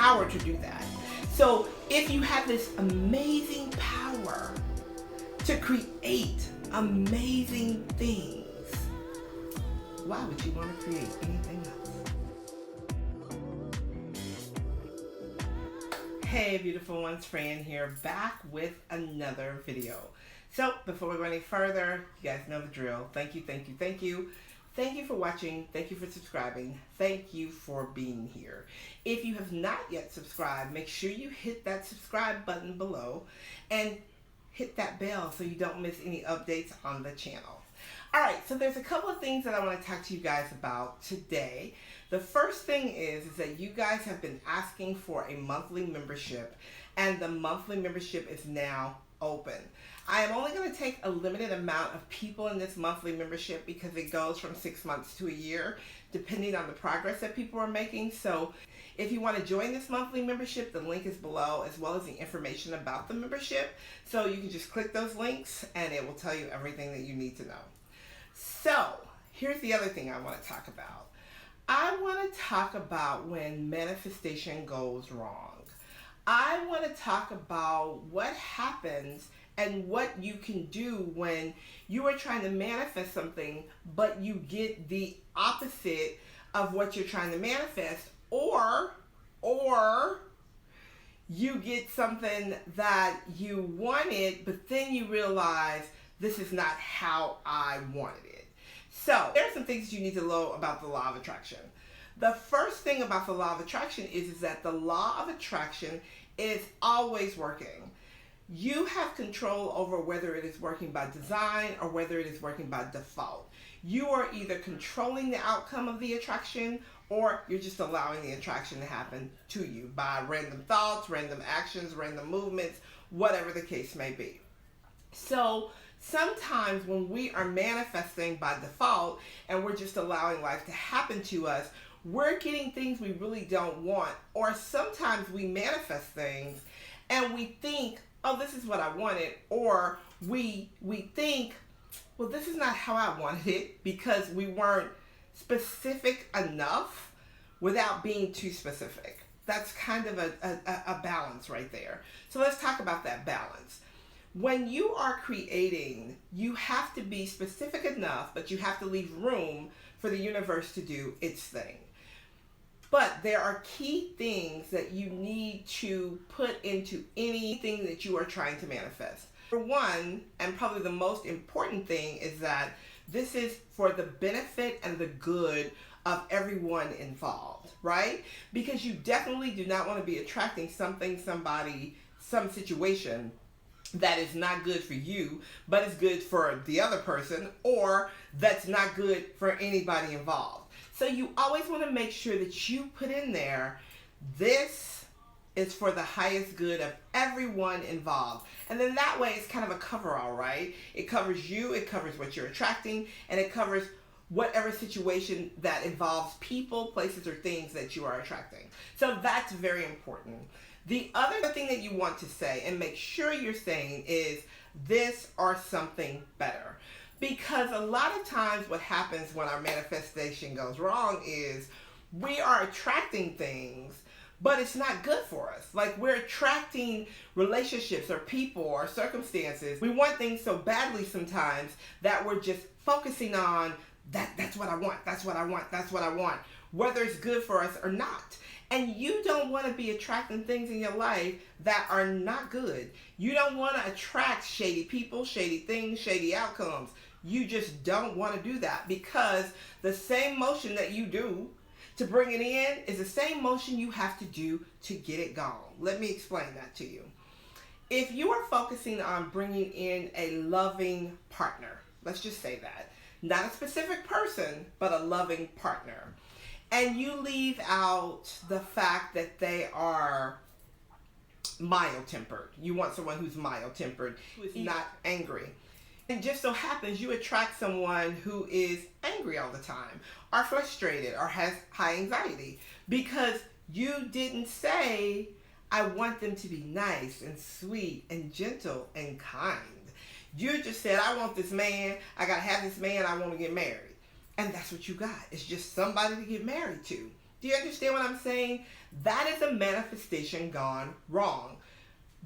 power to do that. So if you have this amazing power to create amazing things, why would you want to create anything else? Hey beautiful ones, Fran here, back with another video. So before we go any further, you guys know the drill. Thank you, thank you, thank you. Thank you for watching. Thank you for subscribing. Thank you for being here. If you have not yet subscribed, make sure you hit that subscribe button below and hit that bell so you don't miss any updates on the channel. All right, so there's a couple of things that I want to talk to you guys about today. The first thing is that you guys have been asking for a monthly membership, and the monthly membership is now open. I am only going to take a limited amount of people in this monthly membership because it goes from 6 months to a year, depending on the progress that people are making. So if you want to join this monthly membership, the link is below, as well as the information about the membership. So you can just click those links and it will tell you everything that you need to know. So here's the other thing I want to talk about. I want to talk about when manifestation goes wrong. I want to talk about what happens and what you can do when you are trying to manifest something, but you get the opposite of what you're trying to manifest, or you get something that you wanted, but then you realize this is not how I wanted it. So there are some things you need to know about the law of attraction. The first thing about the law of attraction is that the law of attraction is always working. You have control over whether it is working by design or whether it is working by default. You are either controlling the outcome of the attraction, or you're just allowing the attraction to happen to you by random thoughts, random actions, random movements, whatever the case may be. So sometimes when we are manifesting by default and we're just allowing life to happen to us, we're getting things we really don't want. Or sometimes we manifest things and we think, oh, this is what I wanted, or we think, well, this is not how I wanted it, because we weren't specific enough without being too specific. That's kind of a balance right there. So let's talk about that balance. When you are creating, you have to be specific enough, but you have to leave room for the universe to do its thing. But there are key things that you need to put into anything that you are trying to manifest. For one, and probably the most important thing, is that this is for the benefit and the good of everyone involved, right? Because you definitely do not want to be attracting something, somebody, some situation that is not good for you, but is good for the other person, or that's not good for anybody involved. So you always want to make sure that you put in there, this is for the highest good of everyone involved. And then that way it's kind of a coverall, right? It covers you, it covers what you're attracting, and it covers whatever situation that involves people, places, or things that you are attracting. So that's very important. The other thing that you want to say and make sure you're saying is this or something better. Because a lot of times what happens when our manifestation goes wrong is we are attracting things, but it's not good for us. Like, we're attracting relationships or people or circumstances. We want things so badly sometimes that we're just focusing on that's what I want, that's what I want, that's what I want, whether it's good for us or not. And you don't want to be attracting things in your life that are not good. You don't want to attract shady people, shady things, shady outcomes. You just don't want to do that, because the same motion that you do to bring it in is the same motion you have to do to get it gone. Let me explain that to you. If you are focusing on bringing in a loving partner, let's just say that, not a specific person, but a loving partner, and you leave out the fact that they are mild-tempered. You want someone who's mild-tempered, who is not angry. It just so happens you attract someone who is angry all the time, or frustrated, or has high anxiety, because you didn't say, I want them to be nice and sweet and gentle and kind. You just said, I want this man, I gotta have this man, I want to get married. And that's what you got. It's just somebody to get married to. Do you understand what I'm saying? That is a manifestation gone wrong.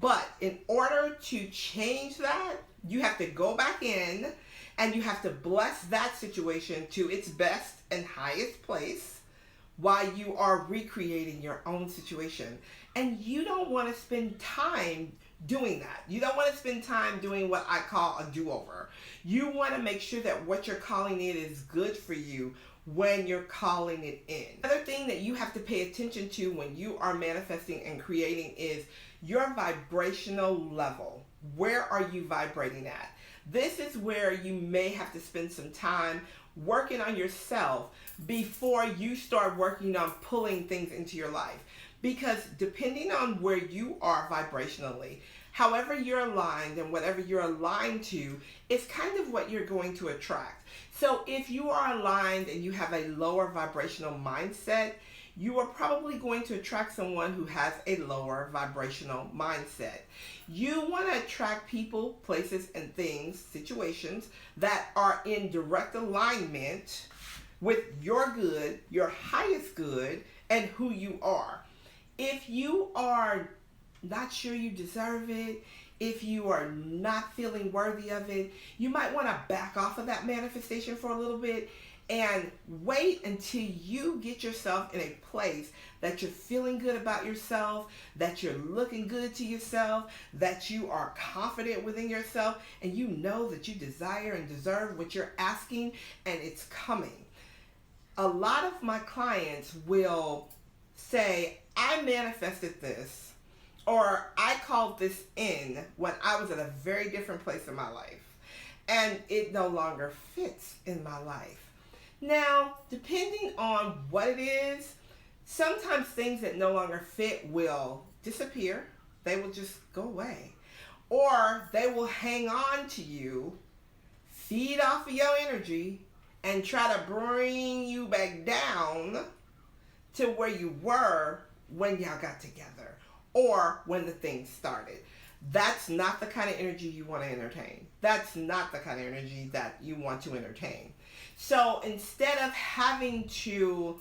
But in order to change that, you have to go back in and you have to bless that situation to its best and highest place while you are recreating your own situation. And you don't want to spend time doing that. You don't want to spend time doing what I call a do-over. You want to make sure that what you're calling in is good for you when you're calling it in. Another thing that you have to pay attention to when you are manifesting and creating is your vibrational level. Where are you vibrating at? This is where you may have to spend some time working on yourself before you start working on pulling things into your life. Because depending on where you are vibrationally, however you're aligned and whatever you're aligned to, is kind of what you're going to attract. So if you are aligned and you have a lower vibrational mindset, you are probably going to attract someone who has a lower vibrational mindset. You want to attract people, places, and things, situations that are in direct alignment with your good, your highest good, and who you are. If you are not sure you deserve it, if you are not feeling worthy of it, you might want to back off of that manifestation for a little bit and wait until you get yourself in a place that you're feeling good about yourself, that you're looking good to yourself, that you are confident within yourself, and you know that you desire and deserve what you're asking, and it's coming. A lot of my clients will say, I manifested this, or I called this in when I was at a very different place in my life, and it no longer fits in my life. Now, depending on what it is, sometimes things that no longer fit will disappear. They will just go away. Or they will hang on to you, feed off of your energy, and try to bring you back down to where you were when y'all got together or when the thing started. That's not the kind of energy you want to entertain. That's not the kind of energy that you want to entertain. So instead of having to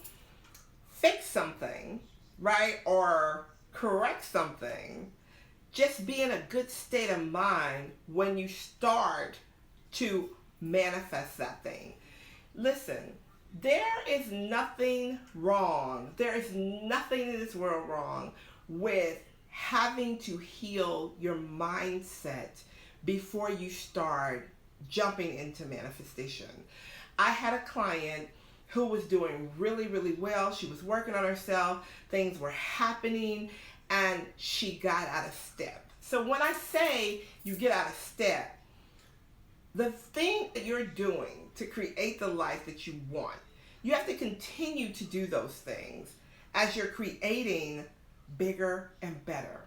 fix something, right, or correct something, just be in a good state of mind when you start to manifest that thing. Listen, there is nothing wrong. There is nothing in this world wrong with having to heal your mindset before you start jumping into manifestation. I had a client who was doing really, really well. She was working on herself. Things were happening, and she got out of step. So when I say you get out of step, the thing that you're doing to create the life that you want, you have to continue to do those things as you're creating bigger and better.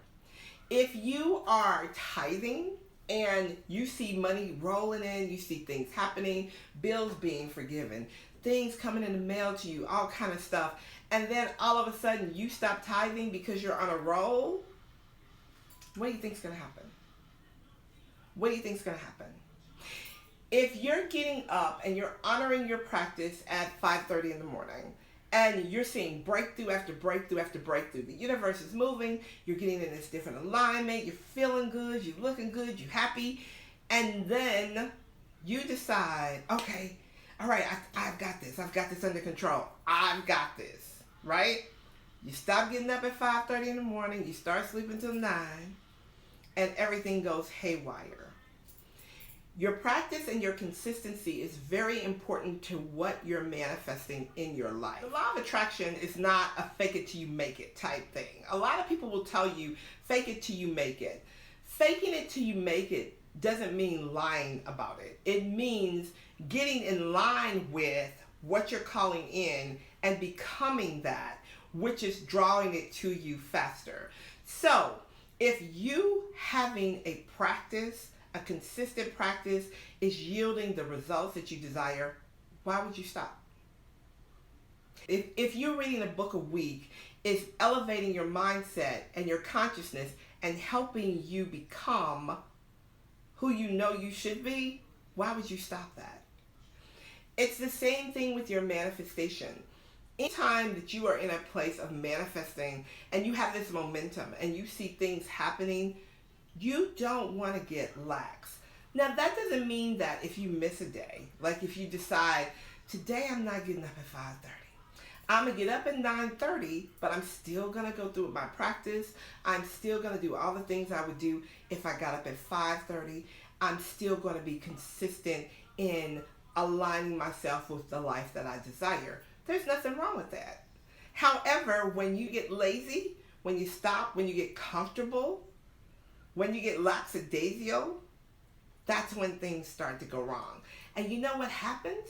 If you are tithing and you see money rolling in, you see things happening, bills being forgiven, things coming in the mail to you, all kind of stuff, and then all of a sudden you stop tithing because you're on a roll, what do you think is going to happen? What do you think is going to happen? If you're getting up and you're honoring your practice at 5:30 in the morning, and you're seeing breakthrough after breakthrough after breakthrough, the universe is moving, you're getting in this different alignment, you're feeling good, you're looking good, you're happy, and then you decide, okay, all right, I've got this under control, I've got this, right? You stop getting up at 5:30 in the morning, you start sleeping till 9, and everything goes haywire. Your practice and your consistency is very important to what you're manifesting in your life. The law of attraction is not a fake it till you make it type thing. A lot of people will tell you fake it till you make it. Faking it till you make it doesn't mean lying about it. It means getting in line with what you're calling in and becoming that, which is drawing it to you faster. So if you having a practice, a consistent practice, is yielding the results that you desire, why would you stop? If you're reading a book a week, it's elevating your mindset and your consciousness and helping you become who you know you should be, why would you stop that? It's the same thing with your manifestation. Anytime that you are in a place of manifesting and you have this momentum and you see things happening, you don't want to get lax. Now, that doesn't mean that if you miss a day, like if you decide, today I'm not getting up at 5:30. I'm going to get up at 9:30, but I'm still going to go through my practice. I'm still going to do all the things I would do if I got up at 5:30. I'm still going to be consistent in aligning myself with the life that I desire. There's nothing wrong with that. However, when you get lazy, when you stop, when you get comfortable, when you get lackadaisical, that's when things start to go wrong. And you know what happens?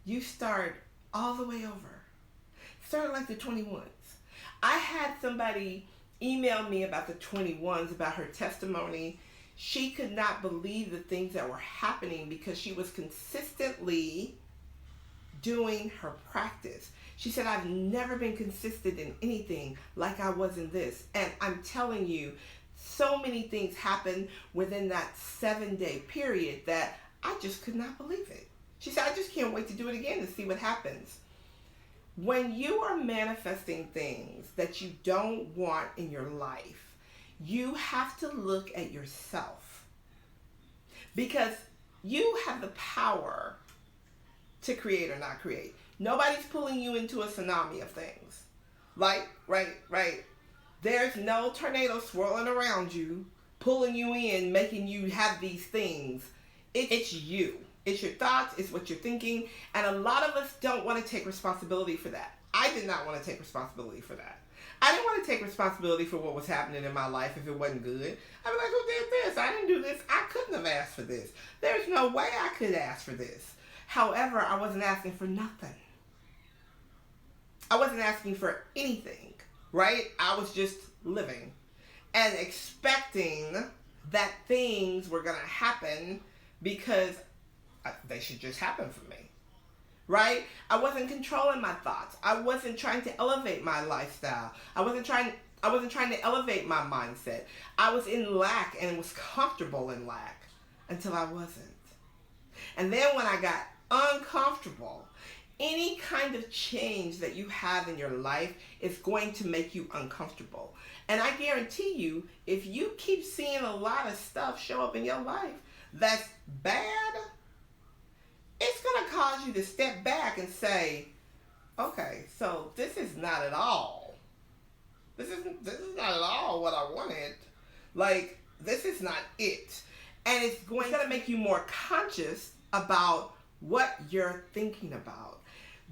You start all the way over. Start like the 21s. I had somebody email me about the 21s, about her testimony. She could not believe the things that were happening because she was consistently doing her practice. She said, I've never been consistent in anything like I was in this. And I'm telling you, so many things happened within that 7-day period that I just could not believe it. She said, I just can't wait to do it again to see what happens. When you are manifesting things that you don't want in your life, you have to look at yourself, because you have the power to create or not create. Nobody's pulling you into a tsunami of things. Right. There's no tornado swirling around you, pulling you in, making you have these things. It's you. It's your thoughts, it's what you're thinking, and a lot of us don't want to take responsibility for that. I did not want to take responsibility for that. I didn't want to take responsibility for what was happening in my life if it wasn't good. I'd be like, who did this? I didn't do this. I couldn't have asked for this. There's no way I could ask for this. However, I wasn't asking for nothing. I wasn't asking for anything, right? I was just living and expecting that things were going to happen because they should just happen for me, right? I wasn't controlling my thoughts. I wasn't trying to elevate my lifestyle. I wasn't trying to elevate my mindset. I was in lack and was comfortable in lack until I wasn't. And then when I got uncomfortable, any kind of change that you have in your life is going to make you uncomfortable. And I guarantee you, if you keep seeing a lot of stuff show up in your life that's bad, it's going to cause you to step back and say, okay, so this is not at all. This is not at all what I wanted. Like, this is not it. And it's going to make you more conscious about what you're thinking about.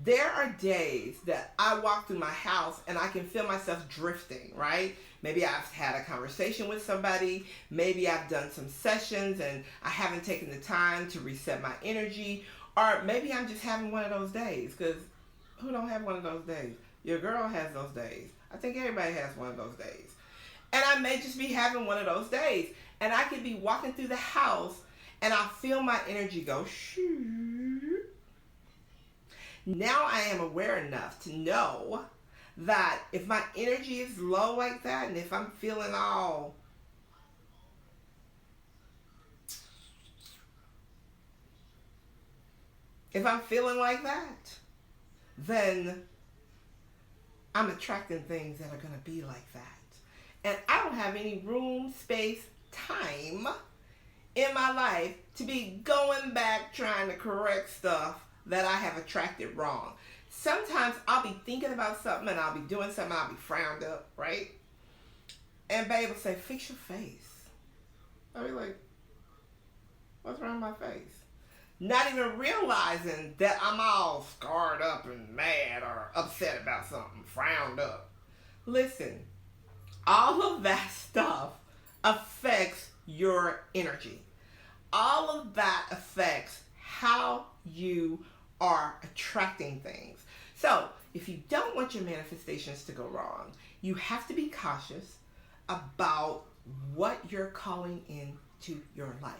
There are days that I walk through my house and I can feel myself drifting, right? Maybe I've had a conversation with somebody. Maybe I've done some sessions and I haven't taken the time to reset my energy. Or maybe I'm just having one of those days, because who don't have one of those days? Your girl has those days. I think everybody has one of those days. And I may just be having one of those days. And I could be walking through the house and I feel my energy go shoo. Now I am aware enough to know that if my energy is low like that, and if I'm feeling all like that, then I'm attracting things that are going to be like that. And I don't have any room, space, time in my life to be going back trying to correct stuff that I have attracted wrong. Sometimes I'll be thinking about something and I'll be doing something, I'll be frowned up, right? And babe will say, fix your face. I'll be like, what's wrong with my face? Not even realizing that I'm all scarred up and mad or upset about something, frowned up. Listen, all of that stuff affects your energy. All of that affects how you are attracting things. So if you don't want your manifestations to go wrong, you have to be cautious about what you're calling into your life.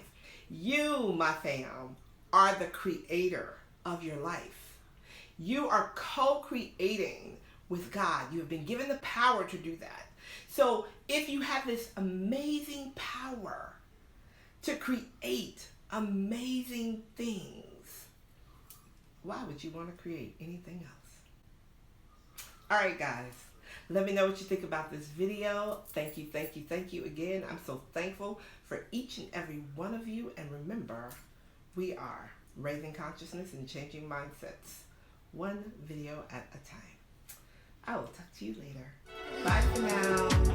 You, my fam, are the creator of your life. You are co-creating with God. You have been given the power to do that. So if you have this amazing power to create amazing things, why would you want to create anything else? Alright guys, let me know what you think about this video. Thank you, thank you, thank you again. I'm so thankful for each and every one of you. And remember, we are raising consciousness and changing mindsets, one video at a time. I will talk to you later. Bye for now.